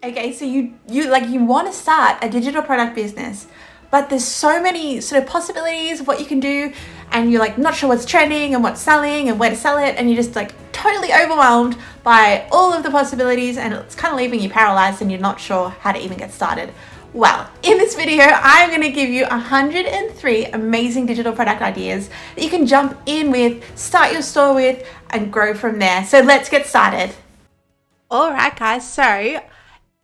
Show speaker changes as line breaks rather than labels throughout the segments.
Okay, so you want to start a digital product business, but there's so many sort of possibilities of what you can do, and you're like not sure what's trending and what's selling and where to sell it, and you're just like totally overwhelmed by all of the possibilities, and it's kind of leaving you paralyzed and you're not sure how to even get started. Well, in this video, I'm going to give you 103 amazing digital product ideas that you can jump in with, start your store with, and grow from there. So let's get started. All right, guys. So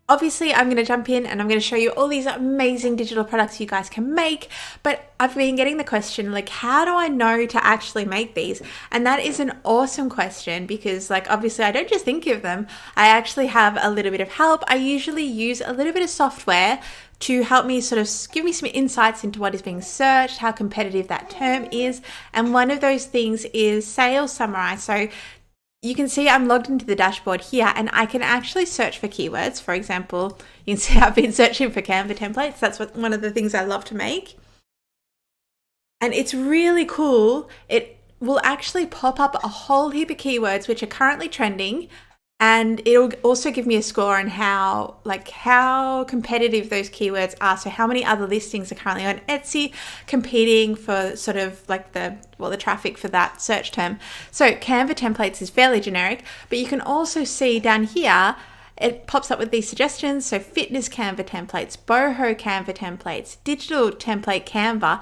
obviously, I'm going to jump in and I'm going to show you all these amazing digital products you guys can make, but I've been getting the question, like, how do I know to actually make these? And that is an awesome question because, like, obviously I don't just think of them. I actually have a little bit of help. I usually use a little bit of software to help me sort of give me some insights into what is being searched, how competitive that term is. And one of those things is Sales Summary. So you can see I'm logged into the dashboard here and I can actually search for keywords. For example, you can see I've been searching for Canva templates. That's one of the things I love to make. And it's really cool. It will actually pop up a whole heap of keywords which are currently trending, and it'll also give me a score on how competitive those keywords are. So how many other listings are currently on Etsy competing for sort of like the traffic for that search term. So Canva templates is fairly generic, but you can also see down here, it pops up with these suggestions. So fitness Canva templates, boho Canva templates, digital template Canva.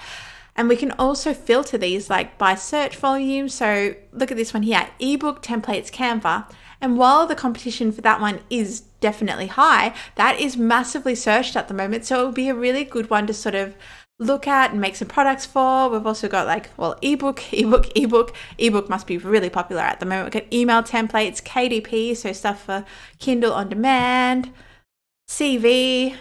And we can also filter these like by search volume. So look at this one here, ebook templates Canva. And while the competition for that one is definitely high, that is massively searched at the moment. So it will be a really good one to sort of look at and make some products for. We've also got ebook must be really popular at the moment. We've got email templates, KDP, so stuff for Kindle on demand, CV.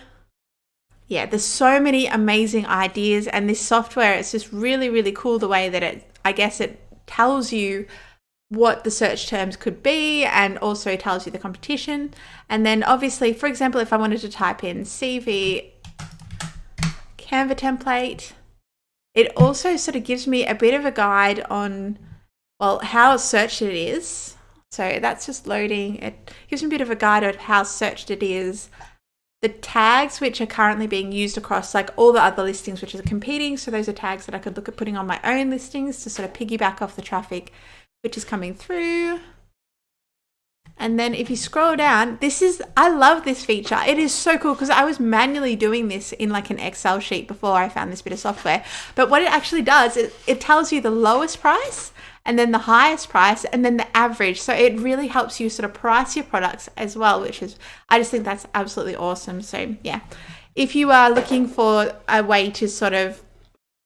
Yeah, there's so many amazing ideas, and this software is just really, really cool the way that it tells you what the search terms could be and also tells you the competition. And then obviously, for example, if I wanted to type in CV Canva template, it also sort of gives me a bit of a guide on, how searched it is. So that's just loading. It gives me a bit of a guide on how searched it is. The tags which are currently being used across like all the other listings which are competing. So those are tags that I could look at putting on my own listings to sort of piggyback off the traffic which is coming through. And then if you scroll down, I love this feature. It is so cool because I was manually doing this in like an Excel sheet before I found this bit of software. But what it actually does is it tells you the lowest price and then the highest price and then the average. So it really helps you sort of price your products as well, I just think that's absolutely awesome. So yeah, if you are looking for a way to sort of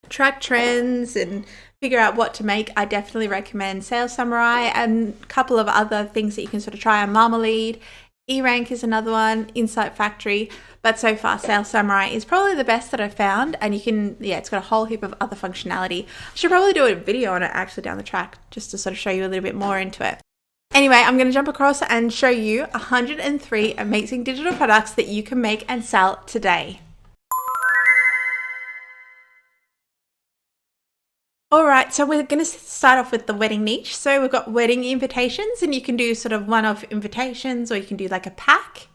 track trends and figure out what to make, I definitely recommend Sales Summary, and a couple of other things that you can sort of try on Marmalade. eRank is another one, Insight Factory, but so far Sales Summary is probably the best that I've found, and it's got a whole heap of other functionality. I should probably do a video on it actually down the track just to sort of show you a little bit more into it. Anyway, I'm going to jump across and show you 103 amazing digital products that you can make and sell today. All right, so we're going to start off with the wedding niche. So we've got wedding invitations, and you can do sort of one-off invitations, or you can do like a pack.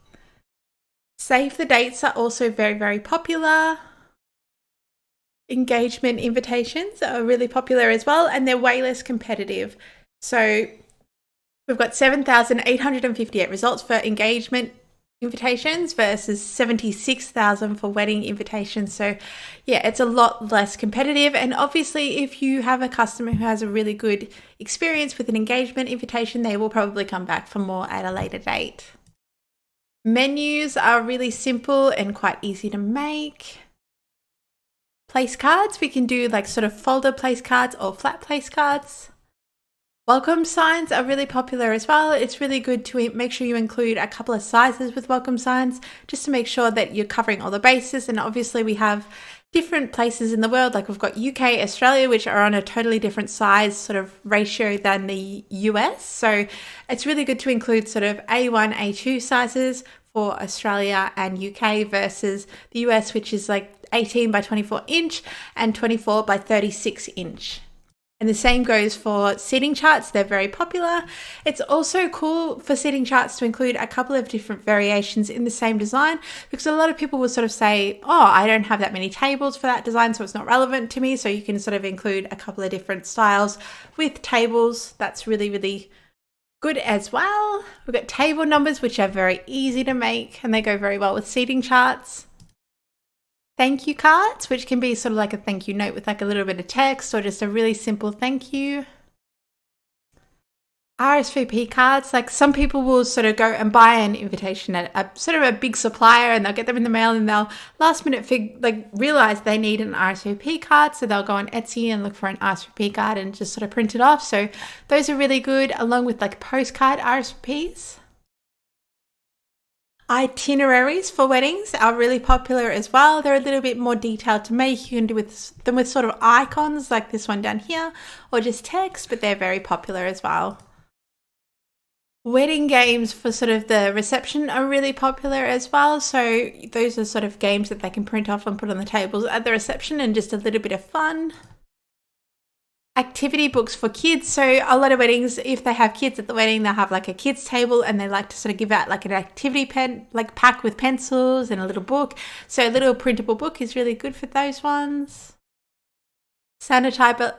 Save the dates are also very, very popular. Engagement invitations are really popular as well, and they're way less competitive. So we've got 7,858 results for engagement invitations versus 76,000 for wedding invitations. So yeah, it's a lot less competitive. And obviously, if you have a customer who has a really good experience with an engagement invitation, they will probably come back for more at a later date. Menus are really simple and quite easy to make. Place cards, we can do like sort of folder place cards or flat place cards. Welcome signs are really popular as well. It's really good to make sure you include a couple of sizes with welcome signs just to make sure that you're covering all the bases. And obviously we have different places in the world, like we've got UK, Australia, which are on a totally different size sort of ratio than the US. So it's really good to include sort of A1, A2 sizes for Australia and UK versus the US, which is like 18 by 24 inch and 24 by 36 inch. And the same goes for seating charts. They're very popular. It's also cool for seating charts to include a couple of different variations in the same design, because a lot of people will sort of say, oh, I don't have that many tables for that design, so it's not relevant to me. So you can sort of include a couple of different styles with tables. That's really, really good as well. We've got table numbers, which are very easy to make, and they go very well with seating charts. Thank you cards, which can be sort of like a thank you note with like a little bit of text or just a really simple thank you. RSVP cards, like some people will sort of go and buy an invitation at a sort of a big supplier, and they'll get them in the mail, and they'll last minute realize they need an RSVP card, so they'll go on Etsy and look for an RSVP card and just sort of print it off. So those are really good, along with like postcard RSVPs. Itineraries for weddings are really popular as well. They're a little bit more detailed to make. You can do them with sort of icons like this one down here, or just text, but they're very popular as well. Wedding games for sort of the reception are really popular as well. So those are sort of games that they can print off and put on the tables at the reception, and just a little bit of fun. Activity books for kids. So a lot of weddings, if they have kids at the wedding, they'll have like a kids table, and they like to sort of give out like an activity pen, like pack with pencils and a little book. So a little printable book is really good for those ones. Sanitizer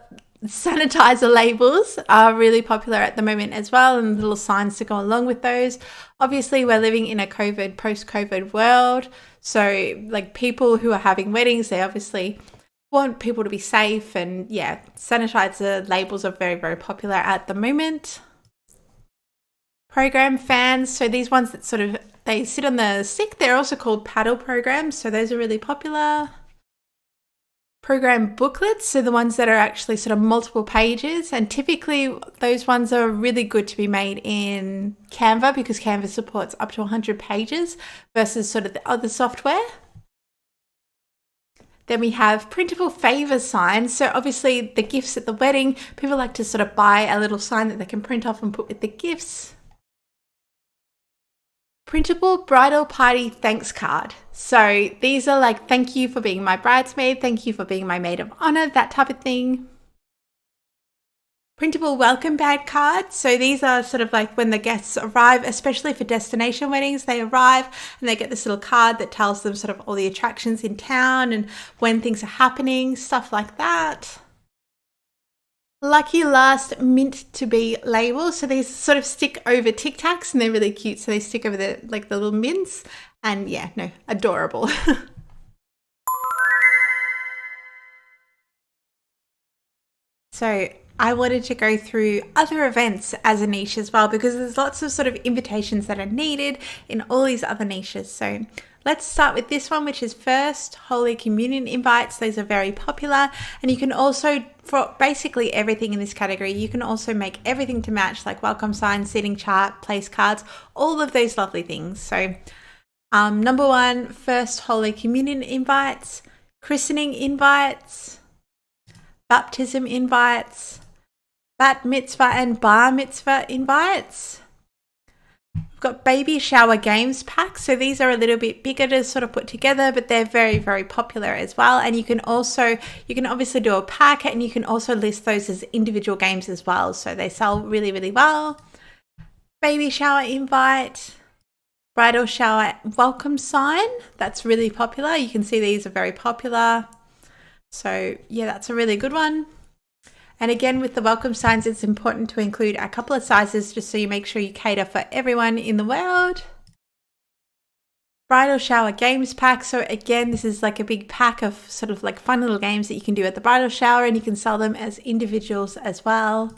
labels are really popular at the moment as well, and little signs to go along with those. Obviously, we're living in a post-COVID world. So like people who are having weddings, they obviously want people to be safe, and yeah, sanitizer labels are very, very popular at the moment. Program fans, so these ones that sort of, they sit on the stick, they're also called paddle programs, so those are really popular. Program booklets, so the ones that are actually sort of multiple pages, and typically those ones are really good to be made in Canva, because Canva supports up to 100 pages versus sort of the other software. Then we have printable favor signs. So obviously the gifts at the wedding, people like to sort of buy a little sign that they can print off and put with the gifts. Printable bridal party thanks card. So these are like, thank you for being my bridesmaid, thank you for being my maid of honor, that type of thing. Printable welcome bag cards. So these are sort of like when the guests arrive, especially for destination weddings, they arrive and they get this little card that tells them sort of all the attractions in town and when things are happening, stuff like that. Lucky last mint to be labels. So these sort of stick over Tic Tacs, and they're really cute. So they stick over the little mints, and yeah, no, adorable. So I wanted to go through other events as a niche as well, because there's lots of sort of invitations that are needed in all these other niches. So let's start with this one, which is First Holy Communion invites. Those are very popular, and you can also, for basically everything in this category, you can also make everything to match, like welcome signs, seating chart, place cards, all of those lovely things. So number one, First Holy Communion invites, christening invites, baptism invites, bat mitzvah and bar mitzvah invites. We've got baby shower games packs. So these are a little bit bigger to sort of put together, but they're very, very popular as well. And you can obviously do a pack, and you can also list those as individual games as well. So they sell really, really well. Baby shower invite, bridal shower welcome sign. That's really popular. You can see these are very popular. So yeah, that's a really good one. And again, with the welcome signs, it's important to include a couple of sizes just so you make sure you cater for everyone in the world. Bridal shower games pack. So again, this is like a big pack of sort of like fun little games that you can do at the bridal shower, and you can sell them as individuals as well.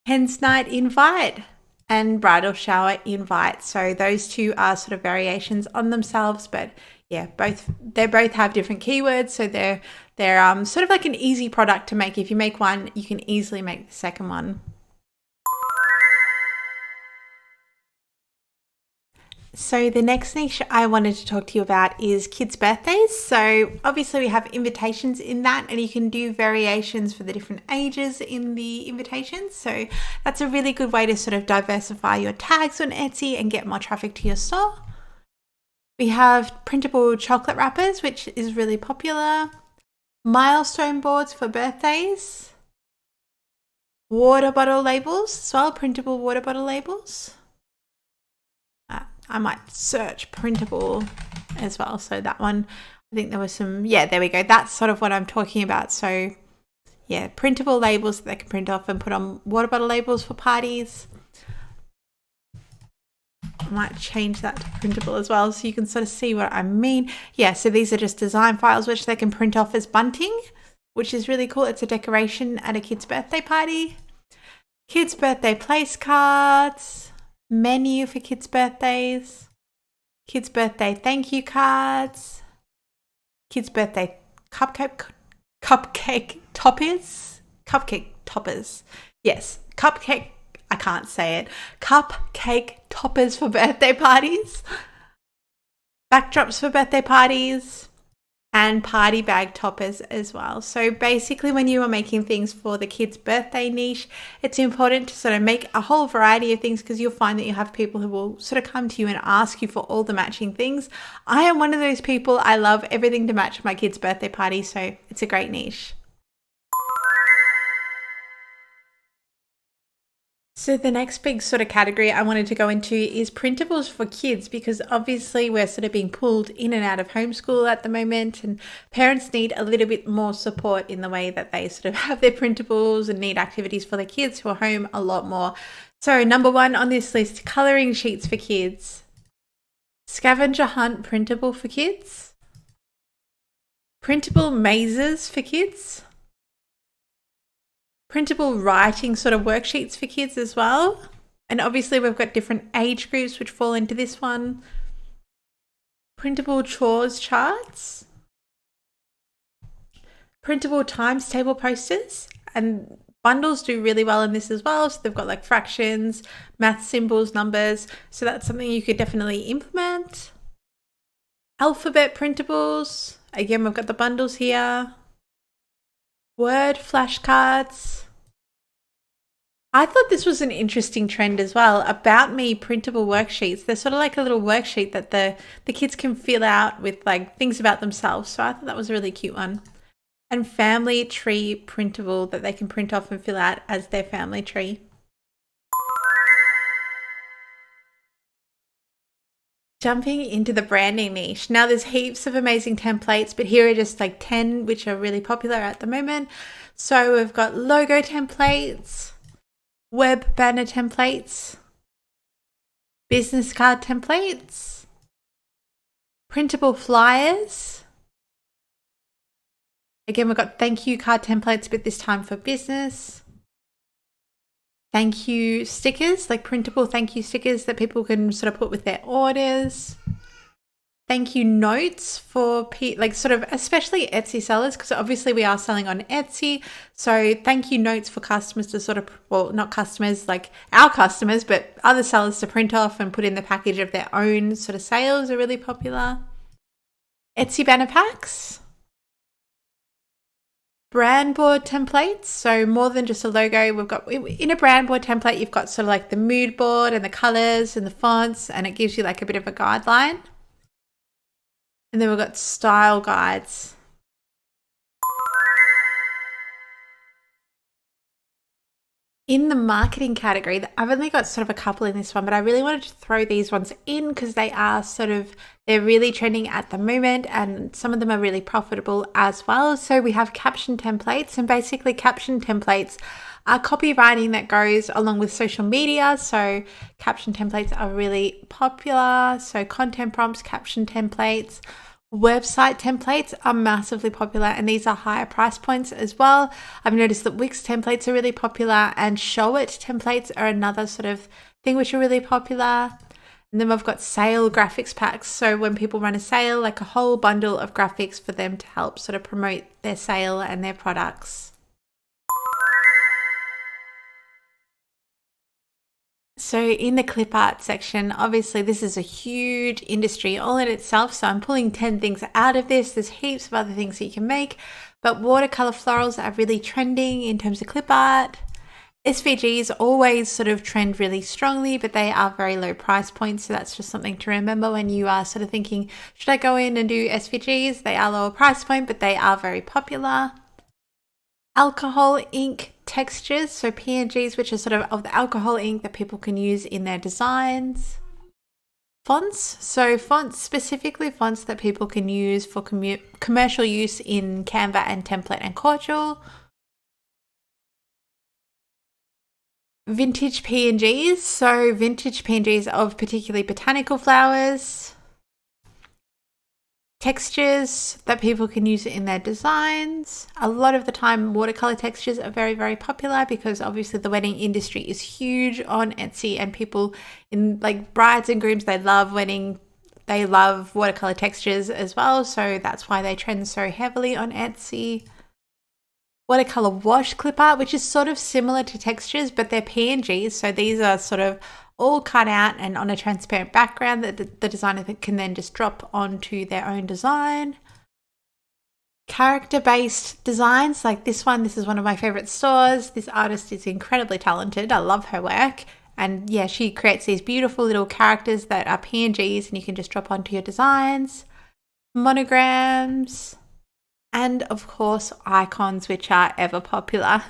Hen's night invite and bridal shower invite. So those two are sort of variations on themselves, but yeah, they both have different keywords, so they're sort of like an easy product to make. If you make one, you can easily make the second one. So the next niche I wanted to talk to you about is kids' birthdays. So obviously we have invitations in that, and you can do variations for the different ages in the invitations. So that's a really good way to sort of diversify your tags on Etsy and get more traffic to your store. We have printable chocolate wrappers, which is really popular. Milestone boards for birthdays. water bottle labels as well, printable water bottle labels. I might search printable as well. So that one, I think there was some, yeah, there we go. That's sort of what I'm talking about. So yeah, printable labels that they can print off and put on water bottle labels for parties. I might change that to printable as well so you can sort of see what I mean. Yeah, so these are just design files which they can print off as bunting, which is really cool. It's a decoration at a kid's birthday party. Kids' birthday place cards, menu for kids' birthdays, kids' birthday thank you cards, kids' birthday cupcake toppers. Yes, cupcake, I can't say it. Cupcake toppers for birthday parties, backdrops for birthday parties, and party bag toppers as well. So basically when you are making things for the kids' birthday niche, it's important to sort of make a whole variety of things because you'll find that you have people who will sort of come to you and ask you for all the matching things. I am one of those people. I love everything to match my kids' birthday party, so it's a great niche. So the next big sort of category I wanted to go into is printables for kids, because obviously we're sort of being pulled in and out of homeschool at the moment, and parents need a little bit more support in the way that they sort of have their printables and need activities for their kids who are home a lot more. So number one on this list, colouring sheets for kids. Scavenger hunt printable for kids. Printable mazes for kids. Printable writing sort of worksheets for kids as well. And obviously we've got different age groups which fall into this one. Printable chores charts. Printable times table posters. And bundles do really well in this as well. So they've got like fractions, math symbols, numbers. So that's something you could definitely implement. Alphabet printables. Again, we've got the bundles here. Word flashcards. I thought this was an interesting trend as well. About Me printable worksheets. They're sort of like a little worksheet that the kids can fill out with like things about themselves. So I thought that was a really cute one. And family tree printable that they can print off and fill out as their family tree. Jumping into the branding niche. Now there's heaps of amazing templates, but here are just like 10 which are really popular at the moment. So we've got logo templates, web banner templates, business card templates, printable flyers. Again, we've got thank you card templates, but this time for business. Thank you stickers, like printable thank you stickers that people can sort of put with their orders. Thank you notes for like sort of especially Etsy sellers, because obviously we are selling on Etsy. So thank you notes for customers to sort of, well, not customers like our customers, but other sellers to print off and put in the package of their own sort of sales are really popular. Etsy banner packs. Brand board templates, so more than just a logo. We've got in a brand board template, you've got sort of like the mood board and the colors and the fonts, and it gives you like a bit of a guideline. And then we've got style guides. In the marketing category, I've only got sort of a couple in this one, but I really wanted to throw these ones in because they are they're really trending at the moment, and some of them are really profitable as well. So we have caption templates, and basically caption templates are copywriting that goes along with social media. So caption templates are really popular. So content prompts, caption templates. Website templates are massively popular, and these are higher price points as well. I've noticed that Wix templates are really popular, and Show It templates are another sort of thing which are really popular. And then we've got sale graphics packs. So when people run a sale, like a whole bundle of graphics for them to help sort of promote their sale and their products. So in the clip art section, obviously this is a huge industry all in itself. So I'm pulling 10 things out of this. There's heaps of other things that you can make, but watercolor florals are really trending in terms of clip art. SVGs always sort of trend really strongly, but they are very low price points. So that's just something to remember when you are sort of thinking, should I go in and do SVGs? They are lower price point, but they are very popular. alcohol ink textures, so PNGs, which are sort of the alcohol ink that people can use in their designs. Fonts, so fonts, specifically fonts that people can use for commercial use in Canva and Template and Cordial. Vintage PNGs, so vintage PNGs of particularly botanical flowers. Textures that people can use in their designs. A lot of the time watercolor textures are very, very popular because obviously the wedding industry is huge on Etsy, and people in like brides and grooms, they love watercolor textures as well, so that's why they trend so heavily on Etsy. Watercolor wash clip art, which is sort of similar to textures, but they're PNGs, so these are sort of all cut out and on a transparent background that the designer can then just drop onto their own design. Character-based designs like this one. This is one of my favorite stores. This artist is incredibly talented. I love her work. And yeah, she creates these beautiful little characters that are PNGs and you can just drop onto your designs. Monograms. And of course, icons, which are ever popular.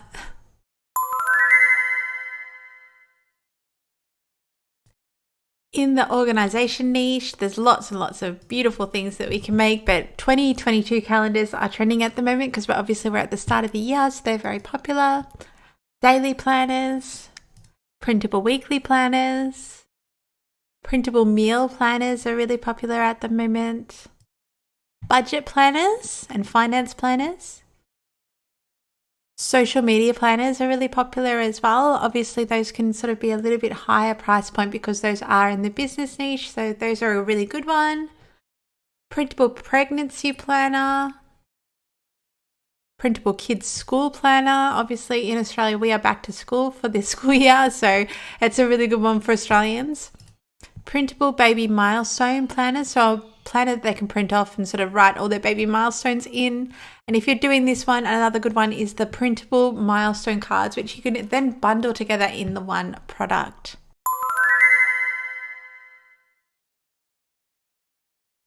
In the organization niche, there's lots and lots of beautiful things that we can make, but 2022 calendars are trending at the moment because we're at the start of the year, so they're very popular. Daily planners, printable weekly planners, printable meal planners are really popular at the moment. Budget planners and finance planners. Social media planners are really popular as well. Obviously, those can sort of be a little bit higher price point because those are in the business niche. So those are a really good one. Printable pregnancy planner. Printable kids school planner. Obviously, in Australia, we are back to school for this school year. So it's a really good one for Australians. Printable baby milestone planners. So a planner that they can print off and sort of write all their baby milestones in. And if you're doing this one, another good one is the printable milestone cards, which you can then bundle together in the one product.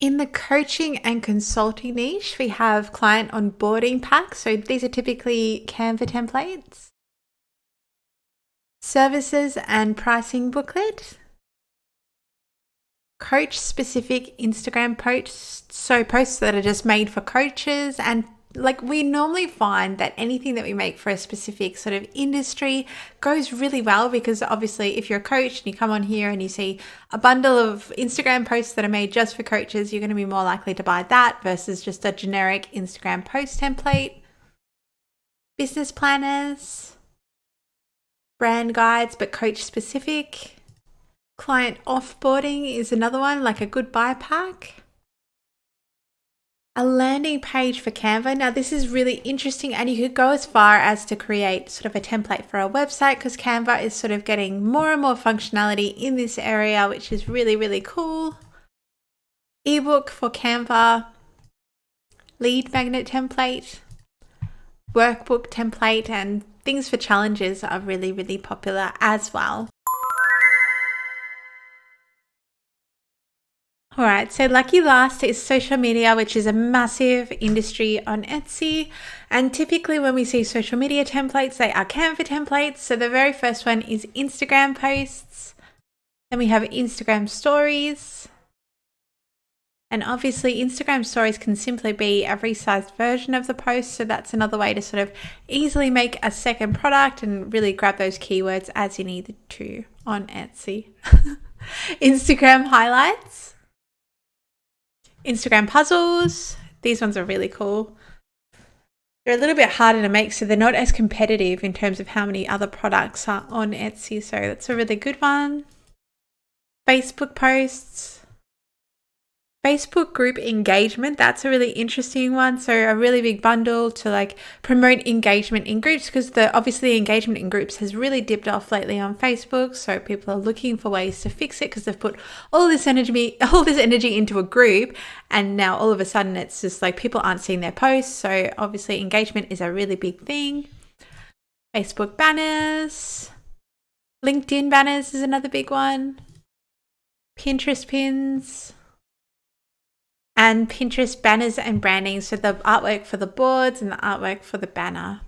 In the coaching and consulting niche, we have client onboarding packs. So these are typically Canva templates. Services and pricing booklet. Coach specific Instagram posts, so posts that are just made for coaches. And like we normally find that anything that we make for a specific sort of industry goes really well, because obviously if you're a coach and you come on here and you see a bundle of Instagram posts that are made just for coaches, you're going to be more likely to buy that versus just a generic Instagram post template. Business planners, brand guides, but coach specific. Client offboarding is another one, like a goodbye pack. A landing page for Canva. Now this is really interesting, and you could go as far as to create sort of a template for a website, because Canva is sort of getting more and more functionality in this area, which is really, really cool. Ebook for Canva. Lead magnet template. Workbook template, and things for challenges are really, really popular as well. All right, so lucky last is social media, which is a massive industry on Etsy. And typically when we see social media templates, they are Canva templates. So the very first one is Instagram posts. Then we have Instagram stories. And obviously Instagram stories can simply be a resized version of the post. So that's another way to sort of easily make a second product and really grab those keywords as you need to on Etsy. Instagram highlights. Instagram puzzles. These ones are really cool. They're a little bit harder to make, so they're not as competitive in terms of how many other products are on Etsy. So that's a really good one. Facebook posts. Facebook group engagement. That's a really interesting one. So a really big bundle to like promote engagement in groups, because obviously engagement in groups has really dipped off lately on Facebook. So people are looking for ways to fix it because they've put all this energy into a group, and now all of a sudden it's just like people aren't seeing their posts. So obviously engagement is a really big thing. Facebook banners. LinkedIn banners is another big one. Pinterest pins. And Pinterest banners and branding, so the artwork for the boards and the artwork for the banner.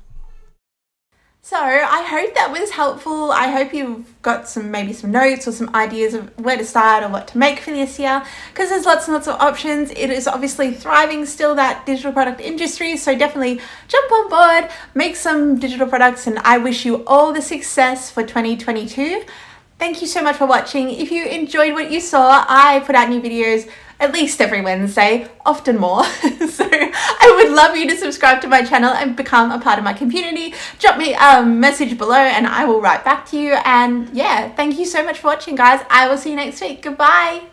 So I hope that was helpful. I hope you've got maybe some notes or some ideas of where to start or what to make for this year, because there's lots and lots of options. It is obviously thriving still, that digital product industry. So definitely jump on board, make some digital products, and I wish you all the success for 2022. Thank you so much for watching. If you enjoyed what you saw, I put out new videos at least every Wednesday, often more. So I would love you to subscribe to my channel and become a part of my community. Drop me a message below and I will write back to you. And yeah, thank you so much for watching, guys. I will see you next week. Goodbye.